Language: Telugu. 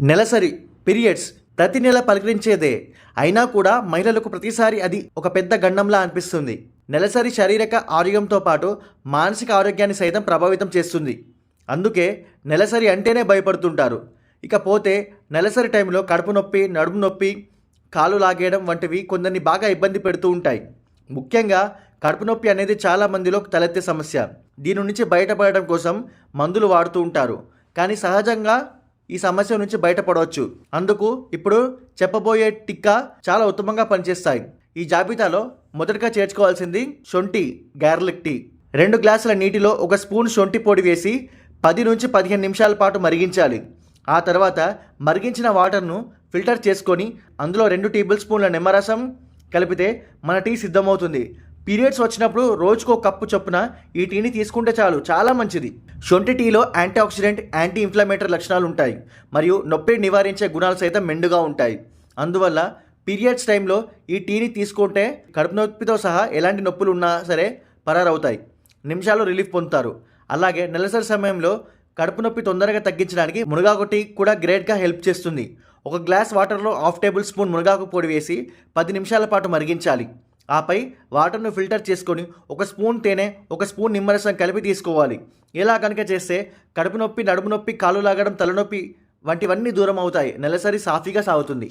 నెలసరి పీరియడ్స్ ప్రతి నెల పలకరించేదే. అయినా కూడా మహిళలకు ప్రతిసారి అది ఒక పెద్ద గండంలా అనిపిస్తుంది. నెలసరి శారీరక ఆరోగ్యంతో పాటు మానసిక ఆరోగ్యాన్ని సైతం ప్రభావితం చేస్తుంది. అందుకే నెలసరి అంటేనే భయపడుతుంటారు. ఇకపోతే నెలసరి టైంలో కడుపు నొప్పి, నడుము నొప్పి, కాలు లాగేయడం వంటివి కొందరిని బాగా ఇబ్బంది పెడుతూ ఉంటాయి. ముఖ్యంగా కడుపు నొప్పి అనేది చాలా మందిలో తలెత్తే సమస్య. దీని నుంచి బయటపడడం కోసం మందులు వాడుతూ ఉంటారు. కానీ సహజంగా ఈ సమస్య నుంచి బయటపడవచ్చు. అందుకు ఇప్పుడు చెప్పబోయే టిక్కా చాలా ఉత్తమంగా పనిచేస్తాయి. ఈ జాబితాలో మొదటగా చేర్చుకోవాల్సింది శొంఠి గార్లిక్ టీ. 2 గ్లాసుల నీటిలో 1 స్పూన్ శొంఠి పొడి వేసి 10 నుంచి 15 నిమిషాల పాటు మరిగించాలి. ఆ తర్వాత మరిగించిన వాటర్ను ఫిల్టర్ చేసుకొని అందులో 2 టేబుల్ స్పూన్ల నిమ్మరసం కలిపితే మన టీ సిద్ధమవుతుంది. పీరియడ్స్ వచ్చినప్పుడు రోజుకో కప్పు చొప్పున ఈ టీని తీసుకుంటే చాలు, చాలా మంచిది. శొంఠి టీలో యాంటీ ఆక్సిడెంట్, యాంటీ ఇన్ఫ్లమేటరీ లక్షణాలు ఉంటాయి మరియు నొప్పిని నివారించే గుణాలు సైతం మెండుగా ఉంటాయి. అందువల్ల పీరియడ్స్ టైంలో ఈ టీని తీసుకుంటే కడుపు నొప్పితో సహా ఎలాంటి నొప్పులు ఉన్నా సరే పరారవుతాయి. నిమిషాల్లో రిలీఫ్ పొందుతారు. అలాగే నెలసరి సమయంలో కడుపు నొప్పి తొందరగా తగ్గించడానికి మునగాకు టీ కూడా గ్రేట్గా హెల్ప్ చేస్తుంది. 1 గ్లాస్ వాటర్లో 1/2 టేబుల్ స్పూన్ మునగాకు పొడి వేసి 10 నిమిషాల పాటు మరిగించాలి. ఆపై వాటర్ను ఫిల్టర్ చేసుకొని 1 స్పూన్ తేనె, 1 స్పూన్ నిమ్మరసం కలిపి తీసుకోవాలి. ఇలా కనుక చేస్తే కడుపు నొప్పి, నడుము నొప్పి, కాలు లాగడం, తలనొప్పి వంటివన్నీ దూరం అవుతాయి. నెలసరి సాఫీగా సాగుతుంది.